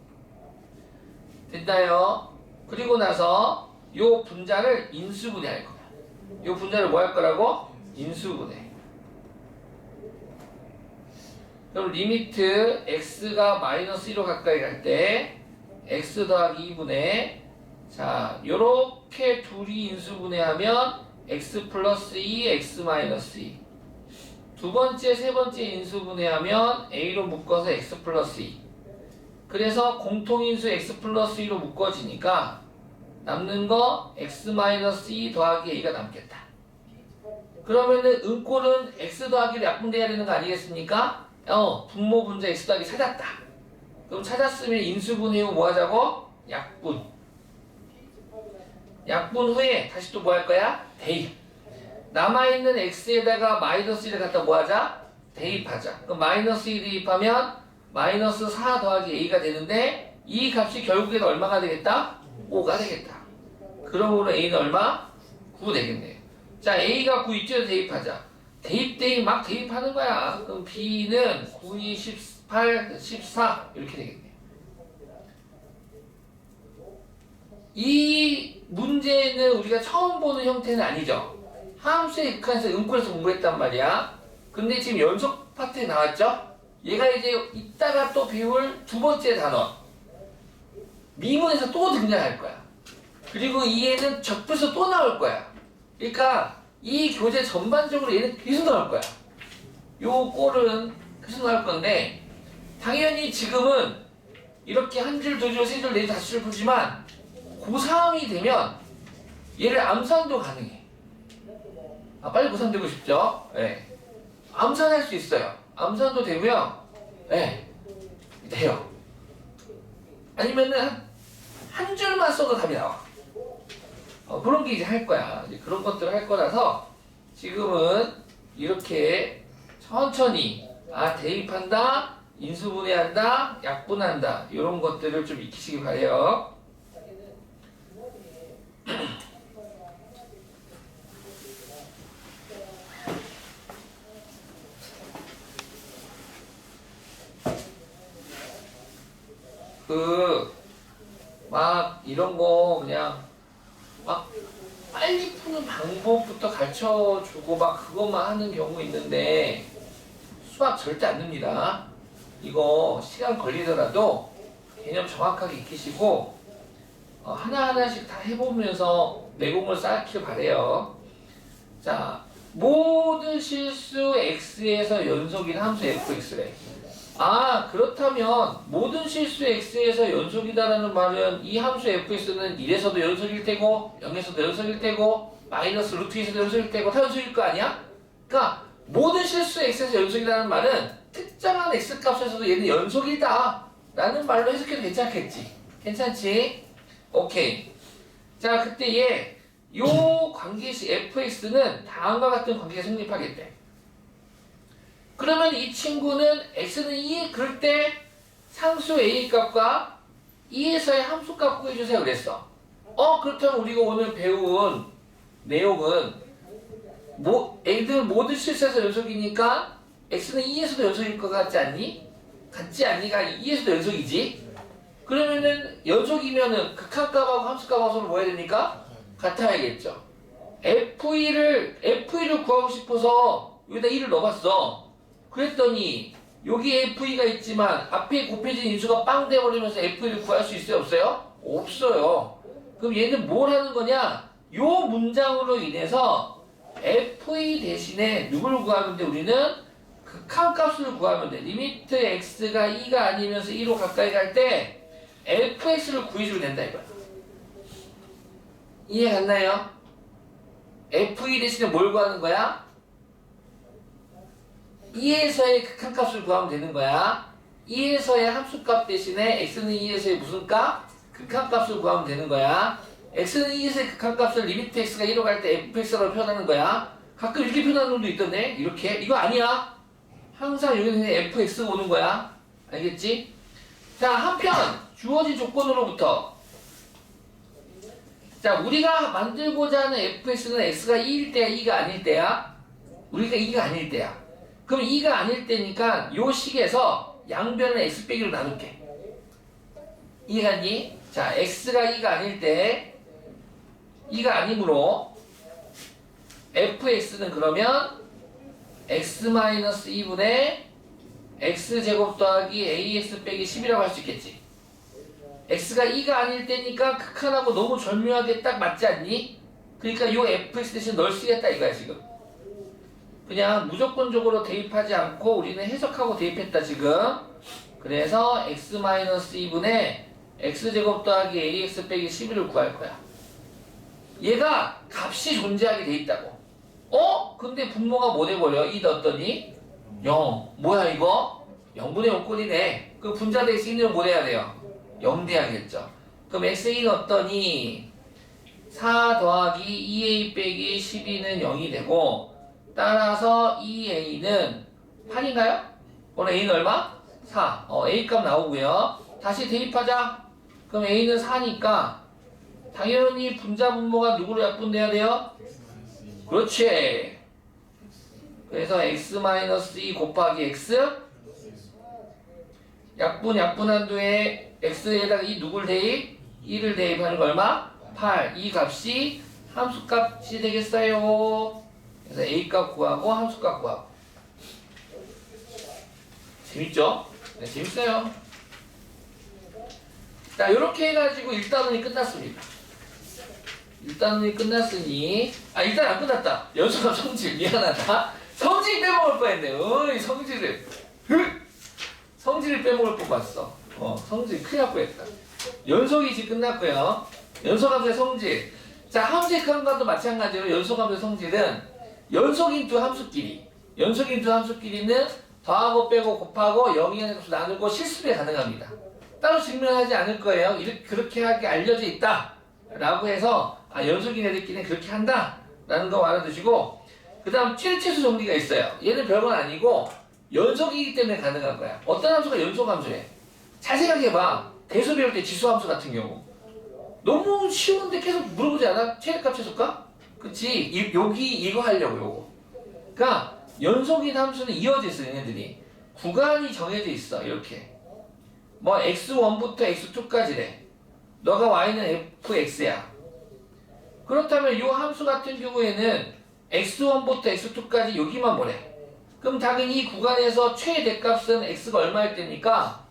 됐나요? 그리고 나서 요 분자를 인수분해할 거야. 요 분자를 뭐 할 거라고? 인수분해. 그럼 리미트 x가 마이너스 2로 가까이 갈 때 x 더하기 2분의, 자, 요렇게 둘이 인수분해하면 x 플러스 2, x 마이너스 2. 두 번째, 세 번째 인수분해하면 a로 묶어서 x 플러스 2. 그래서 공통인수 x 플러스 2로 묶어지니까 남는 거 x 마이너스 2 더하기 a가 남겠다. 그러면은 은꼴은 x 더하기를 약분돼야 되는 거 아니겠습니까? 분모 분자 x 더하기 찾았다. 그럼 찾았으면 인수분해 후 뭐 하자고? 약분. 약분 후에 다시 또 뭐 할 거야? 대입. 남아있는 x에다가 마이너스 1을 갖다 뭐 하자? 대입하자. 그럼 마이너스 1 대입하면 마이너스 4 더하기 a가 되는데 이 값이 결국에는 얼마가 되겠다? 5가 되겠다. 그러므로 A는 얼마? 9 되겠네요. 자, A가 9 이쪽에 대입하자. 대입 막 대입하는 거야. 그럼 B는 9, 2, 18, 14 이렇게 되겠네요. 이 문제는 우리가 처음 보는 형태는 아니죠. 함수의 극한에서 응꼴에서 공부했단 말이야. 근데 지금 연속 파트에 나왔죠? 얘가 이제 이따가 또 배울 두 번째 단어. 미문에서 또 등장할 거야. 그리고 이 애는 적부에서 또 나올 거야. 그러니까 이 교재 전반적으로 얘는 계속 나올 거야. 요 꼴은 계속 나올 건데 당연히 지금은 이렇게 한 줄, 두 줄, 세 줄, 네 줄, 다섯 줄 풀지만 고3이 되면 얘를 암산도 가능해. 아, 빨리 고3 되고 싶죠? 네. 암산할 수 있어요. 암산도 되고요. 네. 돼요. 아니면은 한 줄만 써도 답이 나와. 그런 게 이제 할 거야. 이제 그런 것들을 할 거라서 지금은 이렇게 천천히 대입한다, 인수분해한다, 약분한다 이런 것들을 좀 익히시기 바래요. 막 이런 거 그냥 막 빨리 푸는 방법부터 가르쳐 주고 막 그것만 하는 경우 있는데 수학 절대 안 납니다. 이거 시간 걸리더라도 개념 정확하게 익히시고 하나하나씩 다 해보면서 내공을 쌓길 바래요. 자, 모든 실수 x에서 연속인 함수 fx래. 그렇다면 모든 실수 x에서 연속이다라는 말은 이 함수 fx는 1에서도 연속일 테고 0에서도 연속일 테고 마이너스 루트 2에서도 연속일 테고 다 연속일 거 아니야? 그러니까 모든 실수 x에서 연속이라는 말은 특정한 x값에서도 얘는 연속이다 라는 말로 해석해도 괜찮겠지? 괜찮지? 오케이. 자, 그때 요 관계식 fx는 다음과 같은 관계가 성립하겠대. 그러면 이 친구는 x는 2, 그럴 때 상수 a 값과 2에서의 함수 값 구해주세요 그랬어. 그렇다면 우리가 오늘 배운 내용은 애들 모두 실수에서 연속이니까 x는 2에서도 연속일 것 같지 않니? 같지 않니가 2에서도 연속이지? 그러면은 연속이면은 극한값하고 함수값하고 서로 뭐 해야 됩니까? 같아야겠죠. F2를 구하고 싶어서 여기다 1을 넣어봤어. 그랬더니 여기 F2가 있지만 앞에 곱해진 인수가 빵 돼버리면서 F2를 구할 수 있어요? 없어요? 없어요. 그럼 얘는 뭘 하는 거냐? 요 문장으로 인해서 F2 대신에 누굴 구하면 돼? 우리는 극한값을 구하면 돼. 리미트 x가 2가 아니면서 2로 가까이 갈 때 fx를 구해주면 된다 이거야. 이해 갔나요? f2 대신에 뭘 구하는 거야? 2에서의 극한값을 구하면 되는 거야. 2에서의 함수값 대신에 x는 2에서의 무슨 값? 극한값을 구하면 되는 거야. x는 2에서의 극한값을 리미트 x가 1로 갈 때 fx라고 표현하는 거야. 가끔 이렇게 표현하는 놈도 있던데 이렇게. 이거 아니야. 항상 여기는 fx가 오는 거야. 알겠지? 자, 한편 주어진 조건으로부터 자, 우리가 만들고자 하는 fx는 x가 2일 때야 2가 아닐 때야? 우리가 2가 아닐 때야. 그럼 2가 아닐 때니까 요 식에서 양변을 x 빼기로 나눌게. 이해갔니? 자, x가 2가 아닐 때 2가 아니므로 fx는 그러면 x-2분의 x제곱 더하기 ax 빼기 10이라고 할 수 있겠지. x가 2가 아닐 때니까 극한하고 너무 절묘하게 딱 맞지 않니? 그러니까 요 fx 대신 널 쓰겠다 이거야 지금. 그냥 무조건적으로 대입하지 않고 우리는 해석하고 대입했다 지금. 그래서 x-2분의 x제곱 더하기 ax 빼기 11을 구할 거야. 얘가 값이 존재하게 돼 있다고. 근데 분모가 뭐 돼버려? 2 넣었더니 0. 뭐야 이거? 0분의 0꼴이네. 그 분자 대신 1은 뭐 돼야 돼요? 0 돼야겠죠. 그럼 x2 넣었더니 4 더하기 2a 빼기 12는 0이 되고 따라서 2a는 8인가요? 오늘 a는 얼마? 4. a 값 나오고요. 다시 대입하자. 그럼 a는 4니까 당연히 분자 분모가 누구로 약분돼야 돼요? 그렇지. 그래서 x-2 곱하기 x 약분한 뒤에 x에다가 이 누굴 대입? 2를 대입하는 거 얼마? 8. 이 값이 함수값이 되겠어요. 그래서 a값 구하고 함수값 구하고. 재밌죠? 네, 재밌어요. 자, 이렇게 해가지고 1단원이 끝났습니다. 1단원이 끝났으니 일단 안 끝났다. 연속함 성질 미안하다. 성질 빼먹을 뻔했네. 어이 성질을 성질을 빼먹을 뻔봤어. 성질 큰일 날 뻔했다. 연속이 지금 끝났고요. 연속함수의 성질. 자, 함수의 마찬가지로 연속함수의 성질은 연속인투 함수끼리. 연속인투 함수끼리는 더하고 빼고 곱하고 0이라는 값을 나누고 실수배 가능합니다. 따로 증명하지 않을 거예요. 그렇게 하게 알려져 있다 라고 해서 연속인 애들끼리는 그렇게 한다 라는 거 알아두시고, 그 다음 최대치수 정리가 있어요. 얘는 별건 아니고 연속이기 때문에 가능한 거야. 어떤 함수가 연속함수래? 잘 생각해봐. 대수 배울 때 지수함수 같은 경우 너무 쉬운데 계속 물어보지 않아? 최대값 최소값? 그치? 여기 이거 하려고 요거. 그러니까 연속인 함수는 이어져 있어. 얘네들이 구간이 정해져 있어. 이렇게 뭐 x1부터 x2까지래. 너가 y는 fx야. 그렇다면 이 함수 같은 경우에는 x1부터 x2까지 여기만 보래. 그럼 당연히 이 구간에서 최대값은 x가 얼마일 때니까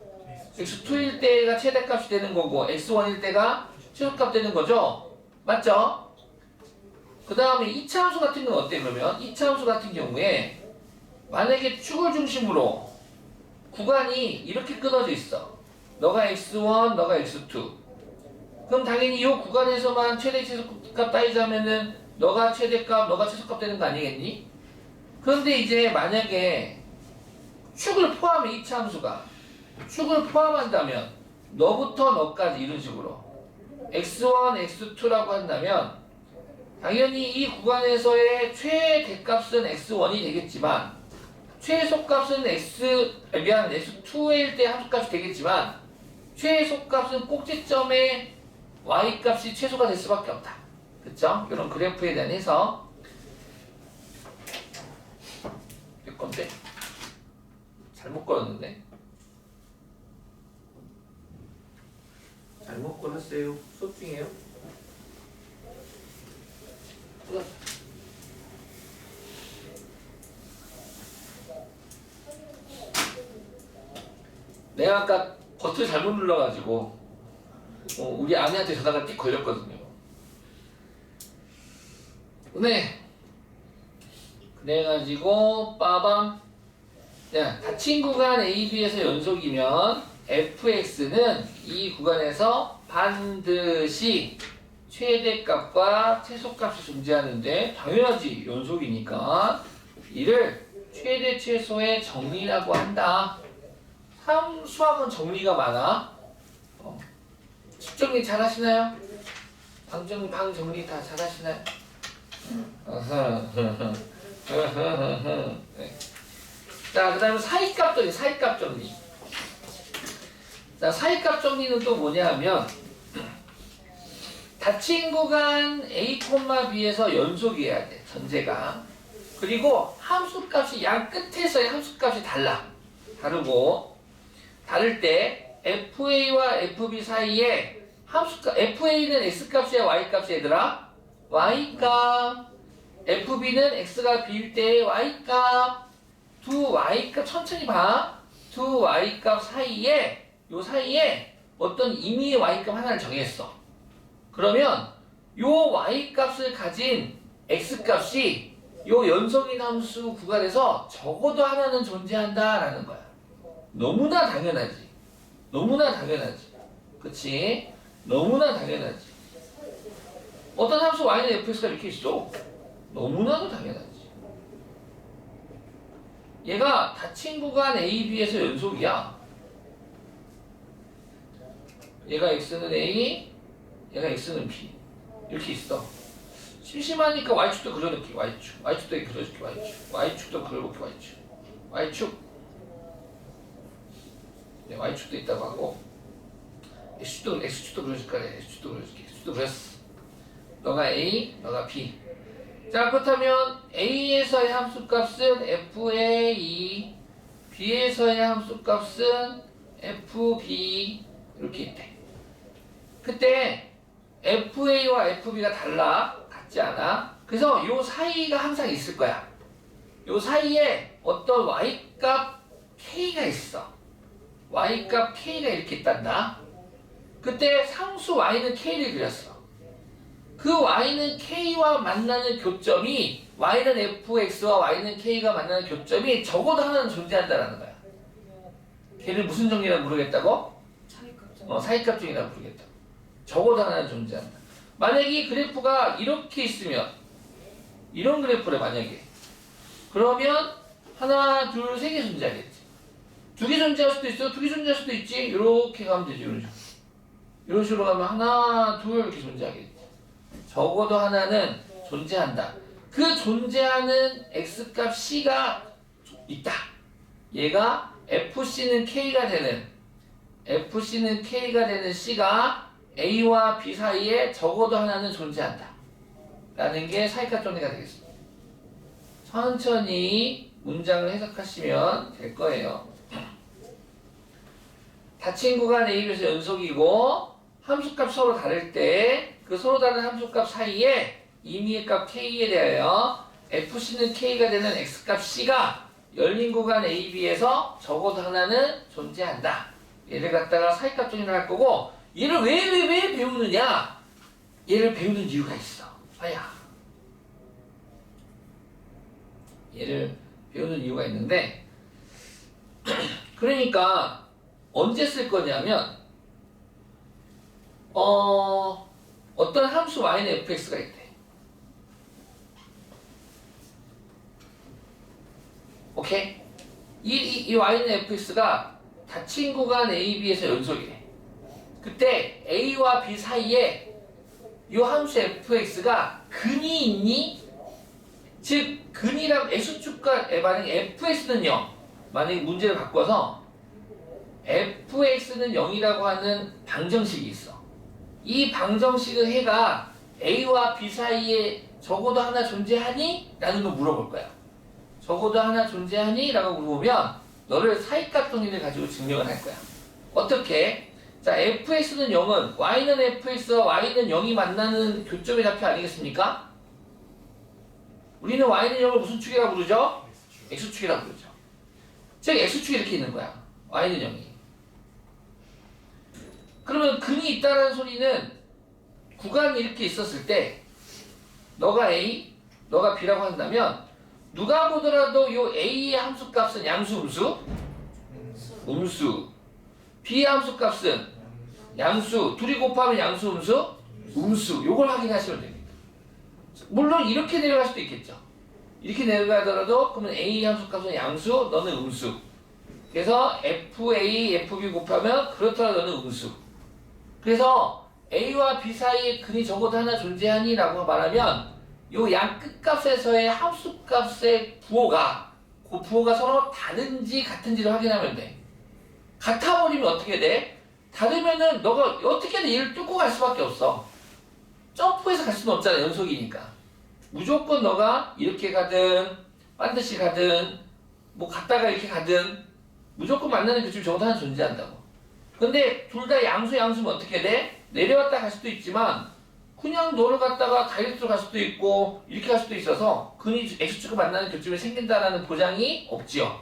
x2일 때가 최대값이 되는 거고 x1일 때가 최소값 되는 거죠. 맞죠? 그 다음에 2차 함수 같은 건 어때? 그러면 2차 함수 같은 경우에 만약에 축을 중심으로 구간이 이렇게 끊어져 있어. 너가 x1, 너가 x2. 그럼 당연히 이 구간에서만 최대 최소값 따지자면은 너가 최대값, 너가 최소값 되는 거 아니겠니? 그런데 이제 만약에 축을 포함해 2차 함수가 축을 포함한다면 너부터 너까지 이런 식으로 x1, x2라고 한다면 당연히 이 구간에서의 최대값은 x1이 되겠지만 최소값은 x2일 때 함수값이 되겠지만 최소값은 꼭지점에 y값이 최소가 될 수밖에 없다. 그쵸? 이런 그래프에 대한 해석. 몇 건데? 잘못 걸었는데? 잘못 걸었어요. 수업 중이에요. 내가 아까 버튼 잘못 눌러가지고 우리 아내한테 전화가 띡 걸렸거든요. 네. 그래가지고 빠밤. 야, 닫힌 구간 AB에서 연속이면 fx는 이 구간에서 반드시 최대값과 최소값이 존재하는데 당연하지. 연속이니까 이를 최대 최소의 정리라고 한다. 수학은 정리가 많아. 집정리 잘 하시나요? 방 정리 다 잘 하시나요? 네. 자, 그 다음에 사이값 정리. 자, 사이값 정리는 또 뭐냐 하면 닫힌 구간 A, B에서 연속이어야 돼. 전제가. 그리고 함수값이 양 끝에서의 함수값이 다르고 다를 때 FA와 FB 사이에 함수값 FA는 X값이야 Y값이야 얘들아? Y값. FB는 X가 B일 때의 Y값. 두 Y값 천천히 봐. 두 Y값 사이에 요 사이에 어떤 임의의 Y값 하나를 정했어. 그러면 요 Y값을 가진 X값이 요 연속인 함수 구간에서 적어도 하나는 존재한다라는 거야. 너무나 당연하지. 그치? 너무나 당연하지. 어떤 함수 y는 fx가 이렇게 있어. 너무나도 당연하지. 얘가 닫힌 구간 A, B에서 연속이야. 얘가 x는 A, 얘가 x는 B. 이렇게 있어. 심심하니까 y축도 그려놓기. y축도 그려줄게. y축도 그려볼게. y축. 네, y축도 있다고 하고 x축도 그려줄 거래. x축도 그려줄게. x축도 그렸어. 너가 A, 너가 B. 자, 그렇다면 A에서의 함수값은 FA, B에서의 함수값은 FB 이렇게 있대. 그때 FA와 FB가 달라. 같지 않아. 그래서 요 사이가 항상 있을 거야. 요 사이에 어떤 Y값 K가 있어. Y값 K가 이렇게 있단다. 그때 상수 Y는 K를 그렸어. 그 Y는 K와 만나는 교점이 Y는 FX와 Y는 K가 만나는 교점이 적어도 하나는 존재한다라는 거야. 걔를 무슨 정리라고 부르겠다고? 차이값. 사이값정이라고 부르겠다고. 적어도 하나는 존재한다. 만약에 이 그래프가 이렇게 있으면 이런 그래프래 만약에. 그러면 하나, 둘, 세 개 존재하겠지. 두 개 존재할 수도 있어. 두 개 존재할 수도 있지. 이렇게 가면 되지. 이런 식으로. 이런 식으로 가면 하나, 둘 이렇게 존재하겠지. 적어도 하나는 존재한다. 그 존재하는 x값 c가 있다. 얘가 fc는 k가 되는 c가 a와 b 사이에 적어도 하나는 존재한다. 라는 게 사이값 정리가 되겠습니다. 천천히 문장을 해석하시면 될 거예요. 닫힌 구간 AB에서 연속이고 함수값 서로 다를 때 그 서로 다른 함수값 사이에 임의의 값 K에 대하여 FC는 K가 되는 X값 C가 열린 구간 AB에서 적어도 하나는 존재한다. 얘를 갖다가 사이값 정리를 할 거고 얘를 왜 배우느냐? 얘를 배우는 이유가 있어. 아야. 얘를 배우는 이유가 있는데 그러니까 언제 쓸 거냐면 어떤 함수 y는 fx가 있대. 오케이? 이 y는 fx가 닫힌 구간 AB에서 연속이래. 그때 A와 B 사이에 이 함수 fx가 근이 있니? 즉 근이라고 x축과 만약에 fx는 0 만약에 문제를 바꿔서 fx는 0이라고 하는 방정식이 있어. 이 방정식의 해가 A와 B 사이에 적어도 하나 존재하니? 라는 걸 물어볼 거야. 적어도 하나 존재하니? 라고 물어보면 너를 사이값 정리를 가지고 증명을 할 거야. 어떻게? 자, fx는 0은 y는 fx와 y는 0이 만나는 교점의 좌표 아니겠습니까? 우리는 y는 0을 무슨 축이라고 부르죠? x축이라고 부르죠. 즉 x축이 이렇게 있는 거야. y는 0이. 그러면 근이 있다는 소리는 구간이 이렇게 있었을 때 너가 A, 너가 B라고 한다면 누가 보더라도 요 A의 함수값은 양수, 음수? 음수. B의 함수값은 양수. 둘이 곱하면 양수, 음수? 음수. 요걸 확인하시면 됩니다. 물론 이렇게 내려갈 수도 있겠죠. 이렇게 내려가더라도 그러면 A의 함수값은 양수, 너는 음수. 그래서 FA, FB 곱하면 그렇더라도 너는 음수. 그래서 A와 B 사이에 근이 적어도 하나 존재하니? 라고 말하면 요 양 끝값에서의 함수값의 부호가 그 부호가 서로 다른지 같은지를 확인하면 돼. 같아버리면 어떻게 돼? 다르면은 너가 어떻게든 얘를 뚫고 갈 수밖에 없어. 점프해서 갈 수는 없잖아. 연속이니까. 무조건 너가 이렇게 가든 반드시 가든 뭐 갔다가 이렇게 가든 무조건 만나는 교점이 적어도 하나 존재한다고. 근데 둘 다 양수면 어떻게 돼? 내려왔다 갈 수도 있지만 그냥 너를 갖다가 다이렉트로 갈 수도 있고 이렇게 갈 수도 있어서 근이 x축과 만나는 교점이 생긴다라는 보장이 없지요.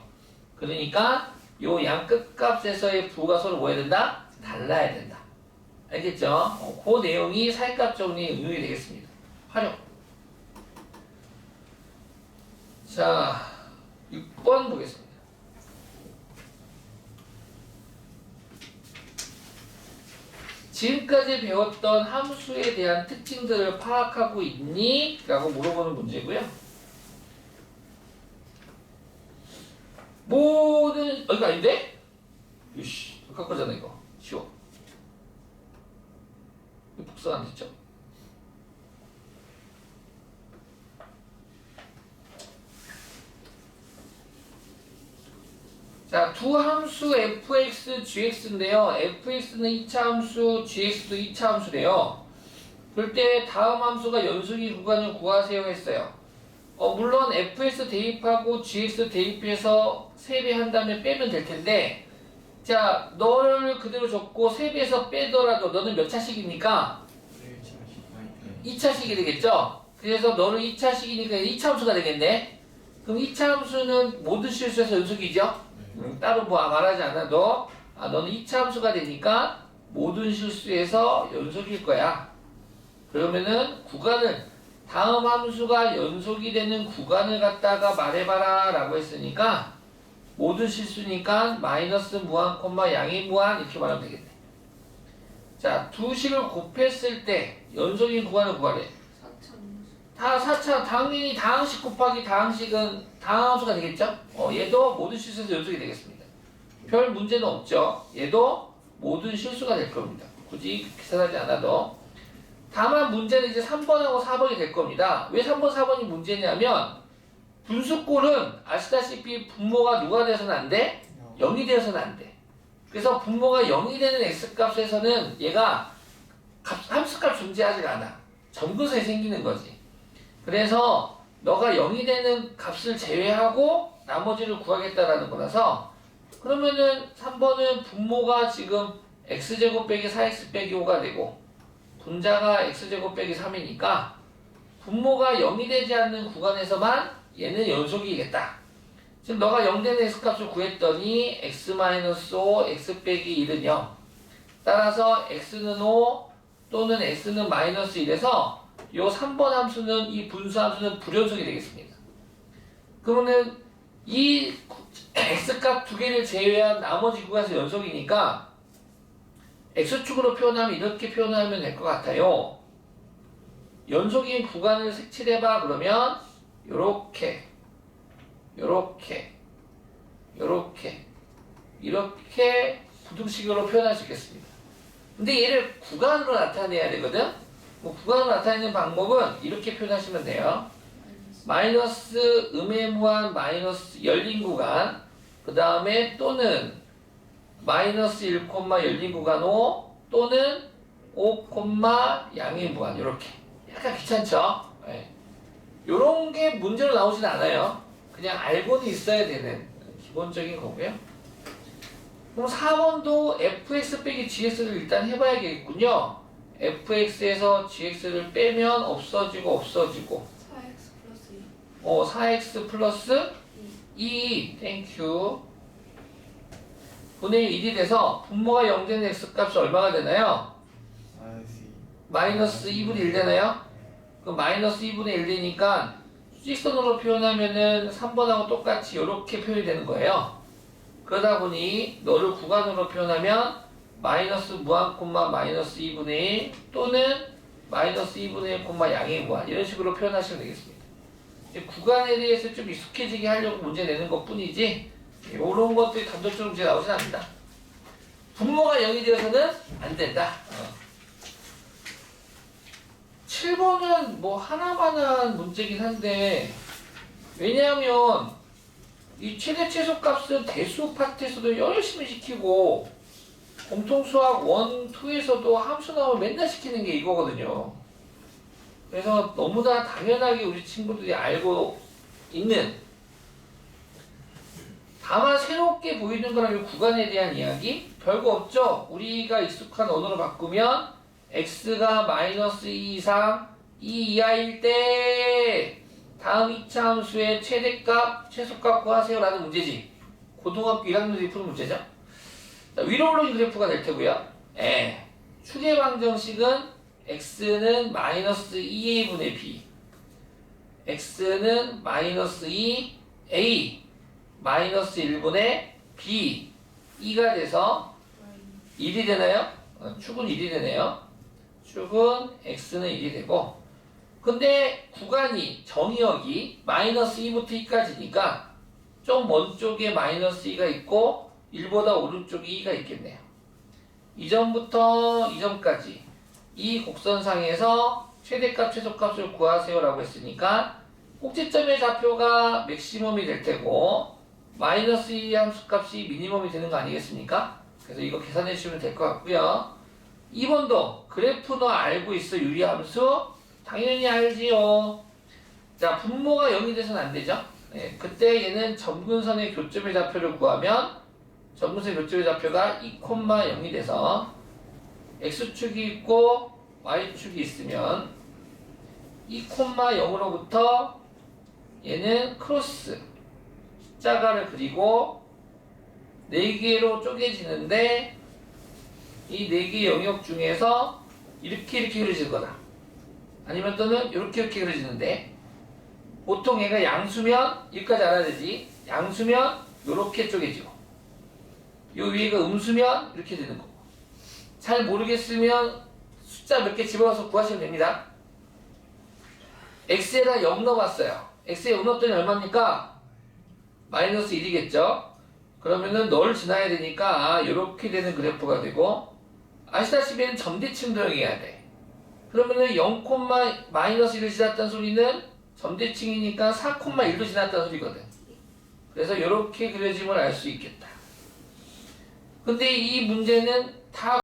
그러니까 요 양 끝값에서의 부호가 서로 뭐 해야 된다? 달라야 된다. 알겠죠? 그 내용이 사이값 정리의 응용이 되겠습니다. 활용. 자, 6번 보겠습니다. 지금까지 배웠던 함수에 대한 특징들을 파악하고 있니? 라고 물어보는 문제고요. 모든 이거 아닌데? 이씨, 독학 거잖아 이거. 쉬워. 이거 복사가 안 됐죠? 자, 두 함수 fx, gx인데요. fx는 2차 함수, gx도 2차 함수래요. 그럴 때 다음 함수가 연속인 구간을 구하세요 했어요. 물론 fx 대입하고 gx 대입해서 3배 한 다음에 빼면 될 텐데, 자, 너를 그대로 줬고 3배에서 빼더라도 너는 몇 차식입니까? 2차식이 되겠죠? 그래서 너는 2차식이니까 2차 함수가 되겠네? 그럼 2차 함수는 모든 실수에서 연속이죠? 따로 뭐 말하지 않아도, 너는 2차 함수가 되니까 모든 실수에서 연속일 거야. 그러면은 구간을, 다음 함수가 연속이 되는 구간을 갖다가 말해봐라 라고 했으니까 모든 실수니까 마이너스 무한 콤마 양의 무한 이렇게 말하면 되겠네. 자, 두 식을 곱했을 때 연속인 구간을 구하래. 4차 다 4차, 당연히 다항식 곱하기 다항식은 다항함수가 되겠죠? 얘도 모든 실수에서 연속이 되겠습니다. 별 문제는 없죠. 얘도 모든 실수가 될 겁니다. 굳이 계산하지 않아도. 다만 문제는 이제 3번하고 4번이 될 겁니다. 왜 3번, 4번이 문제냐면 분수꼴은 아시다시피 분모가 누가 되어서는 안 돼? 0이 되어서는 안 돼. 그래서 분모가 0이 되는 x값에서는 얘가 함수값 존재하지 않아. 점근선이 생기는 거지. 그래서 너가 0이 되는 값을 제외하고 나머지를 구하겠다라는 거라서, 그러면은 3번은 분모가 지금 x제곱 빼기 4x 빼기 5가 되고 분자가 x제곱 빼기 3이니까 분모가 0이 되지 않는 구간에서만 얘는 연속이겠다. 지금 너가 0 되는 x값을 구했더니 x-5, x 빼기 1은 0. 따라서 x는 5 또는 x는 마이너스 1에서 요 3번 함수는, 이 분수 함수는 불연속이 되겠습니다. 그러면 이 x값 두 개를 제외한 나머지 구간에서 연속이니까 x축으로 표현하면 이렇게 표현하면 될 것 같아요. 연속인 구간을 색칠해봐 그러면 요렇게 이렇게 부등식으로 표현할 수 있겠습니다. 근데 얘를 구간으로 나타내야 되거든. 구간으로 나타내는 방법은 이렇게 표현하시면 돼요. 마이너스 음의 무한 마이너스 열린 구간, 그 다음에 또는 마이너스 1, 열린 구간 5 또는 5, 양의 무한. 이렇게 약간 귀찮죠? 네. 요런 게 문제로 나오진 않아요. 그냥 알고는 있어야 되는 기본적인 거고요. 그럼 4번도 fx 빼기 gx를 일단 해봐야겠군요. fx에서 gx를 빼면 없어지고 4x 플러스 2 4x 플러스 2 땡큐 분의 1이 돼서 분모가 0 되는 x값이 얼마가 되나요? 마이너스 2분의 1 되나요? 그럼 마이너스 2분의 1 되니까 수직선으로 표현하면은 3번하고 똑같이 이렇게 표현이 되는 거예요. 그러다 보니 너를 구간으로 표현하면 마이너스 무한 콤마 마이너스 2분의 1 또는 마이너스 2분의 1 양의 무한, 이런 식으로 표현하시면 되겠습니다. 이제 구간에 대해서 좀 익숙해지게 하려고 문제 내는 것 뿐이지 이런 것들이 단도직으로 문제 나오진 않는다. 분모가 0이 되어서는 안 된다. 7번은 뭐 하나만한 문제긴 한데, 왜냐하면 이 최대 최소값은 대수 파트에서도 열심히 시키고 공통수학 1, 2에서도 함수 나오면 맨날 시키는 게 이거거든요. 그래서 너무나 당연하게 우리 친구들이 알고 있는, 다만 새롭게 보이는 거라면 구간에 대한 이야기? 별거 없죠? 우리가 익숙한 언어로 바꾸면 x가 마이너스 2 이상 2 이하일 때 다음 2차 함수의 최대값, 최소값 구하세요 라는 문제지. 고등학교 1학년들이 푸는 문제죠. 자, 위로 올라오는 그래프가 될 테고요. 축의 방정식은 x는 마이너스 2a분의 b, x는 마이너스 2a 마이너스 1분의 b, 2가 돼서 1이 되나요? 축은 1이 되네요. 축은 x는 1이 되고, 근데 구간이 정의역이 마이너스 2부터 2까지니까 좀 먼 쪽에 마이너스 2가 있고 1보다 오른쪽에 2가 있겠네요. 이점부터 이점까지 이 곡선상에서 최대값 최소값을 구하세요 라고 했으니까 꼭지점의 좌표가 맥시멈이 될 테고 마이너스 2 함수값이 미니멈이 되는 거 아니겠습니까? 그래서 이거 계산해 주시면 될 것 같고요. 2번도 그래프 너 알고 있어 유리함수? 당연히 알지요. 자, 분모가 0이 돼서는 안 되죠. 네, 그때 얘는 점근선의 교점의 좌표를 구하면 점근선의 교점의 좌표가 2,0이 돼서 x축이 있고 y축이 있으면 2,0으로부터 얘는 크로스 십자가를 그리고 4개로 쪼개지는데 이 4개의 영역 중에서 이렇게 그려질 거다. 아니면 또는 이렇게 그려지는데 보통 얘가 양수면 여기까지 알아야 되지. 양수면 이렇게 쪼개지고 요 위에가 음수면 이렇게 되는 거고 잘 모르겠으면 숫자 몇 개 집어넣어서 구하시면 됩니다. x에다 0 넣어봤어요. x에 0 넣었더니 얼마입니까? 마이너스 1이겠죠? 그러면은 널 지나야 되니까 이렇게 되는 그래프가 되고 아시다시피 점대칭 도형해야 돼. 그러면은 0, 마이너스 1을 지났다는 소리는 점대칭이니까 4,1도 지났다는 소리거든. 그래서 이렇게 그려짐을 알 수 있겠다. 근데 이 문제는 다